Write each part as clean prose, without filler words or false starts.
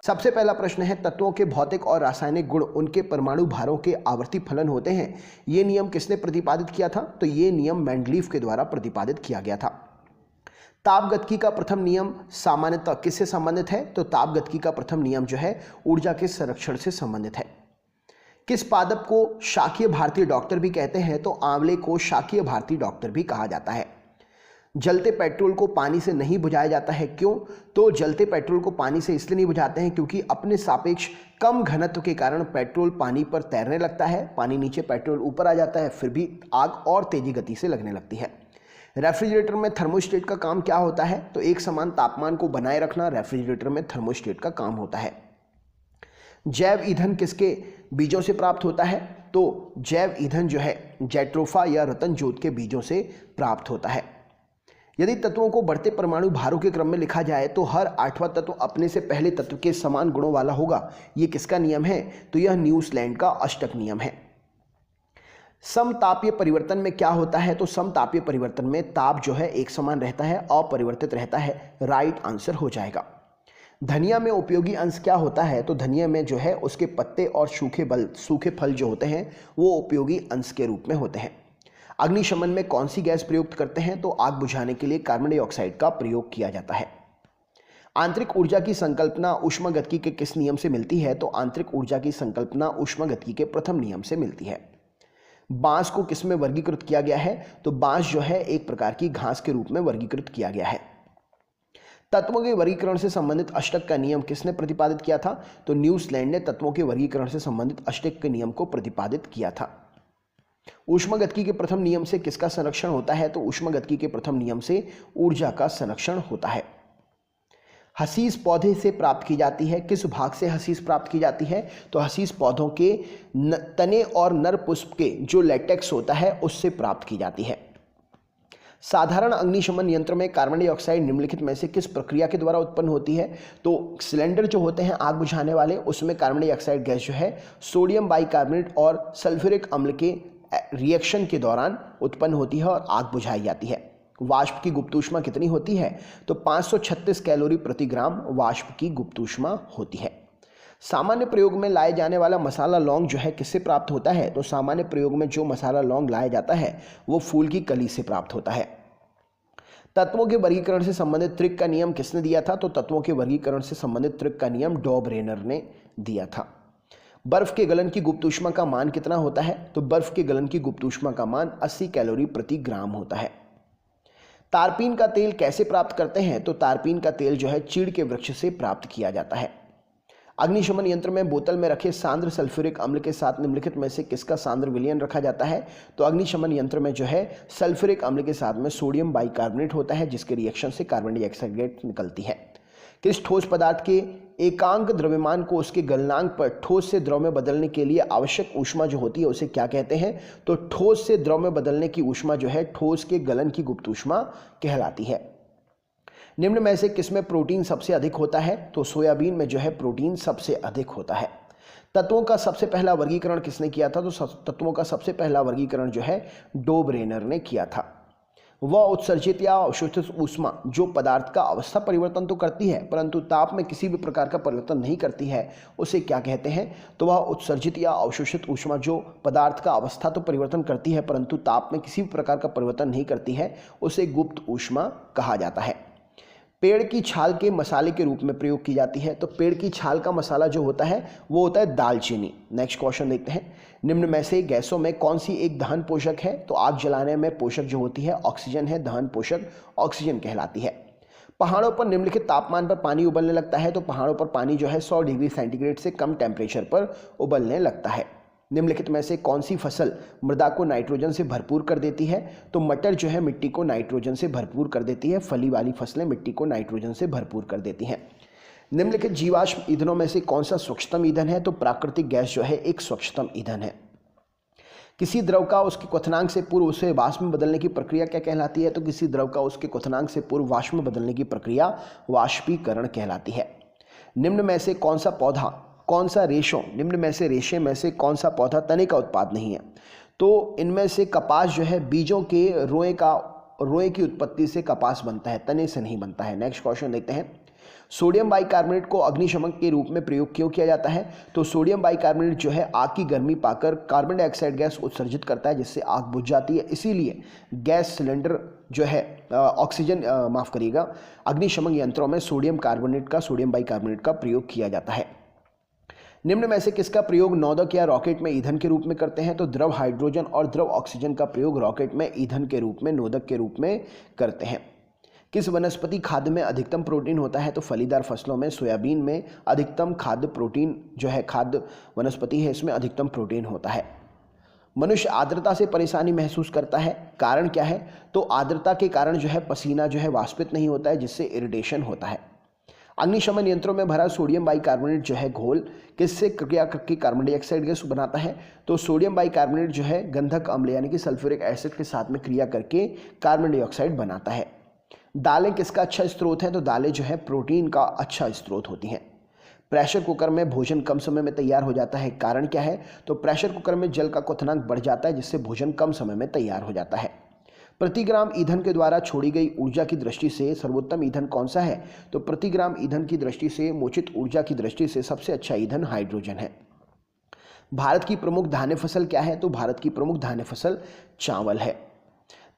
सबसे पहला प्रश्न है, तत्वों के भौतिक और रासायनिक गुण उनके परमाणु भारों के आवर्ती फलन होते हैं। यह नियम किसने प्रतिपादित किया था? तो यह नियम मेंडलीफ के द्वारा प्रतिपादित किया गया था। तापगतिकी का प्रथम नियम सामान्यतः किससे संबंधित है? तो तापगतिकी का प्रथम नियम जो है ऊर्जा के संरक्षण से संबंधित है। किस पादप को शाकीय भारतीय डॉक्टर भी कहते हैं? तो आंवले को शाकीय भारतीय डॉक्टर भी कहा जाता है। जलते पेट्रोल को पानी से नहीं बुझाया जाता है, क्यों? तो जलते पेट्रोल को पानी से इसलिए नहीं बुझाते हैं क्योंकि अपने सापेक्ष कम घनत्व के कारण पेट्रोल पानी पर तैरने लगता है, पानी नीचे पेट्रोल ऊपर आ जाता है, फिर भी आग और तेजी गति से लगने लगती है। रेफ्रिजरेटर में थर्मोस्टेट का काम क्या होता है? तो एक समान तापमान को बनाए रखना रेफ्रिजरेटर में थर्मोस्टेट का काम होता है। जैव ईंधन किसके बीजों से प्राप्त होता है? तो जैव ईंधन जो है जैट्रोफा या रतन जोत के बीजों से प्राप्त होता है। यदि तत्वों को बढ़ते परमाणु भारों के क्रम में लिखा जाए तो हर आठवां तत्व अपने से पहले तत्व के समान गुणों वाला होगा। यह किसका नियम है? तो यह न्यूजीलैंड का अष्टक नियम है। समतापीय परिवर्तन में क्या होता है? तो समतापीय परिवर्तन में ताप जो है एक समान रहता है, अपरिवर्तित रहता है। राइट आंसर हो जाएगा। धनिया में उपयोगी अंश क्या होता है? तो धनिया में जो है उसके पत्ते और सूखे फल जो होते हैं वो उपयोगी अंश के रूप में होते हैं। अग्निशमन में कौन सी गैस प्रयुक्त करते हैं? तो आग बुझाने के लिए कार्बन डाइऑक्साइड का प्रयोग किया जाता है। आंतरिक ऊर्जा की संकल्पना ऊष्मागतिकी के किस नियम से मिलती है? तो आंतरिक ऊर्जा की संकल्पना ऊष्मागतिकी के प्रथम नियम से मिलती है। बांस को किस में वर्गीकृत किया गया है? तो बांस जो है एक प्रकार की घास के रूप में वर्गीकृत किया गया है। तत्वों के वर्गीकरण से संबंधित अष्टक का नियम किसने प्रतिपादित किया था? तो न्यूजीलैंड ने तत्वों के वर्गीकरण से संबंधित अष्टक के नियम को प्रतिपादित किया था। ऊष्मागतिकी के प्रथम नियम से किसका संरक्षण होता है? तो ऊष्मागतिकी के प्रथम नियम से ऊर्जा का संरक्षण होता है। हसीस पौधे से प्राप्त की जाती है। किस भाग से हसीस प्राप्त की जाती है? तो हसीस पौधों के तने और नर पुष्प के जो लेटेक्स होता है उससे प्राप्त की जाती है। साधारण अग्निशमन यंत्र में कार्बन डाइऑक्साइड निम्नलिखित में से किस प्रक्रिया के द्वारा उत्पन्न होती है? तो सिलेंडर जो होते हैं आग बुझाने वाले, उसमें कार्बन डाइऑक्साइड गैस जो है सोडियम बाइकार्बोनेट और सल्फ्यूरिक अम्ल के रिएक्शन के दौरान उत्पन्न होती है और आग बुझाई जाती है। वाष्प की गुप्त ऊष्मा कितनी होती है? तो 536 कैलोरी प्रति ग्राम वाष्प की गुप्त ऊष्मा होती है। सामान्य प्रयोग में लाए जाने वाला मसाला लौंग जो है किससे प्राप्त होता है? तो सामान्य प्रयोग में जो मसाला लौंग लाया जाता है वो फूल की कली से प्राप्त होता है। तत्वों के वर्गीकरण से संबंधित त्रिक का नियम किसने दिया था? तो तत्वों के वर्गीकरण से संबंधित त्रिक का नियम डॉबरेनर ने दिया था। बर्फ के गलन की गुप्त ऊष्मा का मान कितना होता है? तो बर्फ के गलन की गुप्त ऊष्मा का मान 80 कैलोरी प्रति ग्राम होता है। तारपीन का तेल कैसे प्राप्त करते हैं? तो तारपीन का तेल जो है चीड़ के वृक्ष से प्राप्त किया जाता है। अग्निशमन यंत्र में बोतल में रखे सांद्र सल्फ्यूरिक अम्ल के साथ निम्नलिखित में से किसका सांद्र विलयन रखा जाता है? तो अग्निशमन यंत्र में जो है सल्फ्यूरिक अम्ल के साथ में सोडियम बाइकार्बोनेट होता है जिसके रिएक्शन से कार्बन डाइऑक्साइड गैस निकलती है। किस ठोस पदार्थ के एकांक द्रव्यमान को उसके गलनांक पर ठोस से द्रव में बदलने के लिए आवश्यक ऊष्मा जो होती है उसे क्या कहते हैं? तो ठोस से द्रव में बदलने की ऊष्मा जो है ठोस के गलन की गुप्त ऊष्मा कहलाती है। निम्न में से किसमें प्रोटीन सबसे अधिक होता है? तो सोयाबीन में जो है प्रोटीन सबसे अधिक होता है। तत्वों का सबसे पहला वर्गीकरण किसने किया था? तो तत्वों का सबसे पहला वर्गीकरण जो है डोबरेनर ने किया था। वह उत्सर्जित या अवशोषित ऊष्मा जो पदार्थ का अवस्था परिवर्तन तो करती है परंतु ताप में किसी भी प्रकार का परिवर्तन नहीं करती है उसे क्या कहते हैं? तो वह उत्सर्जित या अवशोषित ऊष्मा जो पदार्थ का अवस्था तो परिवर्तन करती है परंतु ताप में किसी भी प्रकार का परिवर्तन नहीं करती है उसे गुप्त ऊष्मा कहा जाता है। पेड़ की छाल के मसाले के रूप में प्रयोग की जाती है। तो पेड़ की छाल का मसाला जो होता है वो होता है दालचीनी। नेक्स्ट क्वेश्चन देखते हैं, निम्न में से गैसों में कौन सी एक दहन पोषक है? तो आग जलाने में पोषक जो होती है ऑक्सीजन है, दहन पोषक ऑक्सीजन कहलाती है। पहाड़ों पर निम्नलिखित तापमान पर पानी उबलने लगता है। तो पहाड़ों पर पानी जो है 100 डिग्री सेंटीग्रेड से कम टेम्परेचर पर उबलने लगता है। निम्नलिखित में से कौन सी फसल मृदा को नाइट्रोजन से भरपूर कर देती है? तो मटर जो है मिट्टी को नाइट्रोजन से भरपूर कर देती है। फली वाली फसलें मिट्टी को नाइट्रोजन से भरपूर कर देती हैं। निम्नलिखित जीवाश्म ईंधनों में से कौन सा स्वच्छतम ईंधन है? तो प्राकृतिक गैस जो है एक स्वच्छतम ईंधन है। किसी द्रव का उसके क्वथनांक से पूर्व उसे वाष्प में बदलने की प्रक्रिया क्या कहलाती है? तो किसी द्रव का उसके क्वथनांक से पूर्व वाष्प में बदलने की प्रक्रिया वाष्पीकरण कहलाती है। निम्न में से कौन सा पौधा, कौन सा रेशों, निम्न में से रेशे में से कौन सा पौधा तने का उत्पाद नहीं है? तो इनमें से कपास जो है बीजों के रोए की उत्पत्ति से कपास बनता है, तने से नहीं बनता है। नेक्स्ट क्वेश्चन देखते हैं, सोडियम बाइकार्बोनेट को अग्निशमन के रूप में प्रयोग क्यों किया जाता है? तो सोडियम बाइकार्बोनेट जो है आग की गर्मी पाकर कार्बन डाइऑक्साइड गैस उत्सर्जित करता है, जिससे आग बुझ जाती है। इसीलिए गैस सिलेंडर जो है अग्निशमन यंत्रों में सोडियम बाइकार्बोनेट का प्रयोग किया जाता है। निम्न में से किसका प्रयोग नोदक या रॉकेट में ईंधन के रूप में करते हैं? तो द्रव हाइड्रोजन और द्रव ऑक्सीजन का प्रयोग रॉकेट में ईंधन के रूप में, नोदक के रूप में करते हैं। किस वनस्पति खाद्य में अधिकतम प्रोटीन होता है? तो फलीदार फसलों में सोयाबीन में अधिकतम खाद्य प्रोटीन जो है, खाद्य वनस्पति है, इसमें अधिकतम प्रोटीन होता है। मनुष्य आर्द्रता से परेशानी महसूस करता है, कारण क्या है? तो आर्द्रता के कारण जो है पसीना जो है वाष्पित नहीं होता है, जिससे इरिटेशन होता है। अग्निशमन यंत्रों में भरा सोडियम बाइकार्बोनेट जो है घोल किससे क्रिया करके कार्बन डाइऑक्साइड गैस बनाता है? तो सोडियम बाइकार्बोनेट जो है गंधक अम्ल यानी कि सल्फ्यूरिक एसिड के साथ में क्रिया करके कार्बन डाइऑक्साइड बनाता है। दालें किसका अच्छा स्रोत है? तो दालें जो है प्रोटीन का अच्छा स्रोत होती हैं। प्रेशर कुकर में भोजन कम समय में तैयार हो जाता है, कारण क्या है? तो प्रेशर कुकर में जल का क्वथनांक बढ़ जाता है, जिससे भोजन कम समय में तैयार हो जाता है। प्रति ग्राम ईंधन के द्वारा छोड़ी गई ऊर्जा की दृष्टि से सर्वोत्तम ईंधन कौन सा है? तो प्रति ग्राम ईंधन की दृष्टि से, मोचित ऊर्जा की दृष्टि से सबसे अच्छा ईंधन हाइड्रोजन है। भारत की प्रमुख धान्य फसल क्या है? तो भारत की प्रमुख धान्य फसल चावल है।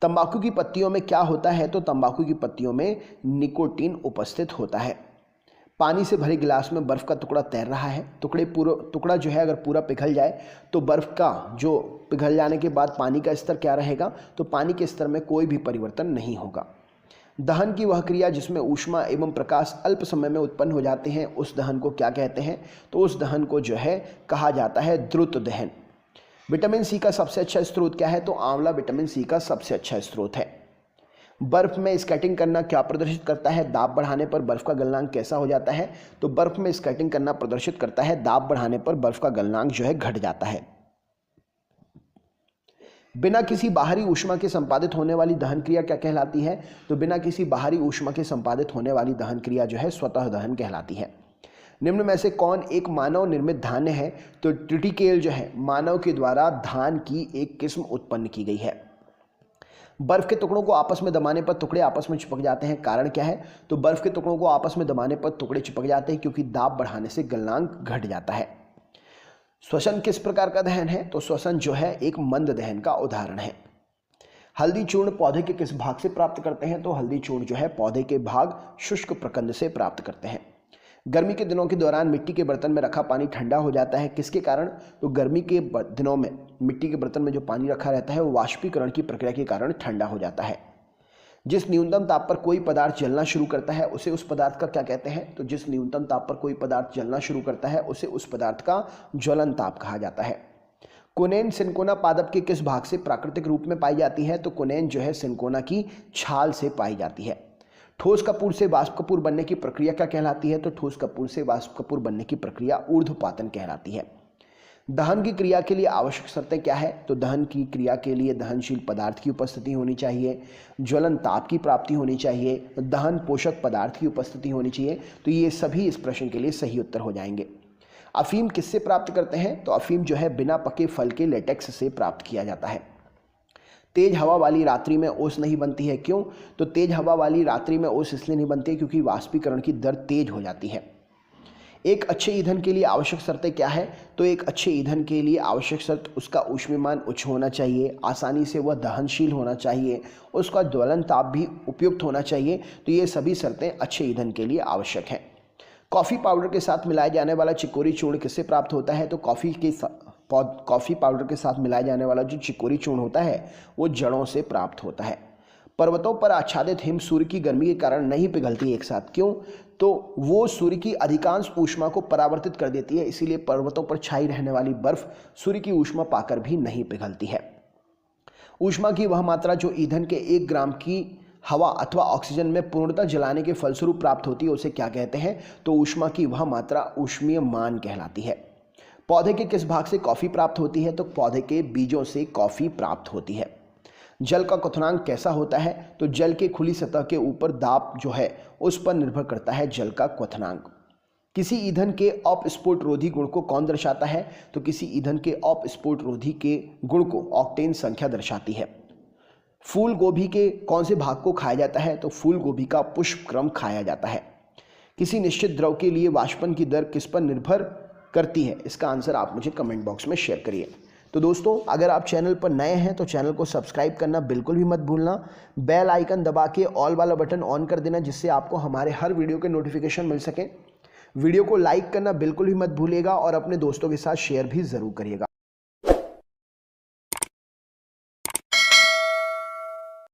तंबाकू की पत्तियों में क्या होता है? तो तंबाकू की पत्तियों में निकोटीन उपस्थित होता है। पानी से भरे गिलास में बर्फ का टुकड़ा तैर रहा है। टुकड़ा जो है अगर पूरा पिघल जाए तो बर्फ का जो पिघल जाने के बाद पानी का स्तर क्या रहेगा? तो पानी के स्तर में कोई भी परिवर्तन नहीं होगा। दहन की वह क्रिया जिसमें ऊष्मा एवं प्रकाश अल्प समय में उत्पन्न हो जाते हैं, उस दहन को क्या कहते हैं? तो उस दहन को जो है कहा जाता है द्रुत दहन। विटामिन सी का सबसे अच्छा स्रोत क्या है? तो आंवला विटामिन सी का सबसे अच्छा स्रोत है। बर्फ में स्केटिंग करना क्या प्रदर्शित करता है? दाब बढ़ाने पर बर्फ का गलनांक कैसा हो जाता है? तो बर्फ में स्केटिंग करना प्रदर्शित करता है दाब बढ़ाने पर बर्फ का गलनांक जो है घट जाता है। बिना किसी बाहरी ऊष्मा के संपादित होने वाली दहन क्रिया क्या कहलाती है? तो बिना किसी बाहरी ऊष्मा के संपादित होने वाली दहन क्रिया जो है स्वतः दहन कहलाती है। निम्न में से कौन एक मानव निर्मित धान्य है? तो ट्रिटिकेल जो है मानव के द्वारा धान की एक किस्म उत्पन्न की गई है। बर्फ के टुकड़ों को आपस में दबाने पर टुकड़े आपस में चिपक जाते हैं, कारण क्या है? तो बर्फ के टुकड़ों को आपस में दबाने पर टुकड़े चिपक जाते हैं क्योंकि दाब बढ़ाने से गलनांक घट जाता है। श्वसन किस प्रकार का दहन है? तो श्वसन जो है एक मंद दहन का उदाहरण है। हल्दी चूर्ण पौधे के किस भाग से प्राप्त करते हैं? तो हल्दी चूर्ण जो है पौधे के भाग शुष्क प्रकंद से प्राप्त करते हैं। गर्मी के दिनों के दौरान मिट्टी के बर्तन में रखा पानी ठंडा हो जाता है, किसके कारण? तो गर्मी के दिनों में मिट्टी के बर्तन में जो पानी रखा रहता है वो वाष्पीकरण की प्रक्रिया के कारण ठंडा हो जाता है। जिस न्यूनतम ताप पर कोई पदार्थ जलना शुरू करता है उसे उस पदार्थ का क्या कहते हैं? तो जिस न्यूनतम ताप पर कोई पदार्थ जलना शुरू करता है उसे उस पदार्थ का ज्वलन ताप कहा जाता है। कुनेन सिनकोना पादप के किस भाग से प्राकृतिक रूप में पाई जाती है? तो कुनेन जो है सिनकोना की छाल से पाई जाती है। ठोस कपूर से वाष्प कपूर बनने की प्रक्रिया क्या कहलाती है? तो ठोस कपूर से वाष्प कपूर बनने की प्रक्रिया ऊर्ध्वपातन कहलाती है। दहन की क्रिया के लिए आवश्यक शर्तें क्या है? तो दहन की क्रिया के लिए दहनशील पदार्थ की उपस्थिति होनी चाहिए, ज्वलन ताप की प्राप्ति होनी चाहिए, दहन पोषक पदार्थ की उपस्थिति होनी चाहिए। तो ये सभी इस प्रश्न के लिए सही उत्तर हो जाएंगे। अफीम किससे प्राप्त करते हैं? तो अफीम जो है बिना पके फल के लेटेक्स से प्राप्त किया जाता है। तेज हवा वाली रात्रि में ओस नहीं बनती है, क्यों? तो तेज हवा वाली रात्रि में ओस इसलिए नहीं बनती है क्योंकि वाष्पीकरण की दर तेज हो जाती है। एक अच्छे ईंधन के लिए आवश्यक शर्तें क्या है? तो एक अच्छे ईंधन के लिए आवश्यक शर्त उसका ऊष्मीमान उच्च होना चाहिए, आसानी से वह दहनशील होना चाहिए, उसका ज्वलन ताप भी उपयुक्त होना चाहिए। तो ये सभी शर्तें अच्छे ईंधन के लिए आवश्यक हैं। कॉफ़ी पाउडर के साथ मिलाया जाने वाला चिकोरी चूर्ण किससे प्राप्त होता है? तो कॉफ़ी पाउडर के साथ मिलाया जाने वाला जो चिकोरी चूर्ण होता है वो जड़ों से प्राप्त होता है। पर्वतों पर आच्छादित हिम सूर्य की गर्मी के कारण नहीं पिघलती एक साथ, क्यों? तो वो सूर्य की अधिकांश ऊष्मा को परावर्तित कर देती है, इसीलिए पर्वतों पर छाई रहने वाली बर्फ सूर्य की ऊष्मा पाकर भी नहीं पिघलती है। ऊष्मा की वह मात्रा जो ईंधन के 1 ग्राम की हवा अथवा ऑक्सीजन में पूर्णतः जलाने के फलस्वरूप प्राप्त होती है उसे क्या कहते हैं? तो ऊष्मा की वह मात्रा ऊष्मीय मान कहलाती है। पौधे के किस भाग से कॉफ़ी प्राप्त होती है? तो पौधे के बीजों से कॉफ़ी प्राप्त होती है। जल का क्वथनांक कैसा होता है? तो जल के खुली सतह के ऊपर दाब जो है उस पर निर्भर करता है जल का क्वथनांक। किसी ईंधन के अपस्फोट रोधी गुण को कौन दर्शाता है? तो किसी ईंधन के अपस्फोट रोधी के गुण को ऑक्टेन संख्या दर्शाती है। फूल गोभी के कौन से भाग को खाया जाता है? तो फूल गोभी का पुष्प क्रम खाया जाता है। किसी निश्चित द्रव के लिए वाष्पन की दर किस पर निर्भर करती है? इसका आंसर आप मुझे कमेंट बॉक्स में शेयर करिए। तो दोस्तों, अगर आप चैनल पर नए हैं तो चैनल को सब्सक्राइब करना बिल्कुल भी मत भूलना। बेल आइकन दबा के ऑल वाला बटन ऑन कर देना, जिससे आपको हमारे हर वीडियो के नोटिफिकेशन मिल सके। वीडियो को लाइक करना बिल्कुल भी मत भूलिएगा और अपने दोस्तों के साथ शेयर भी ज़रूर करिएगा।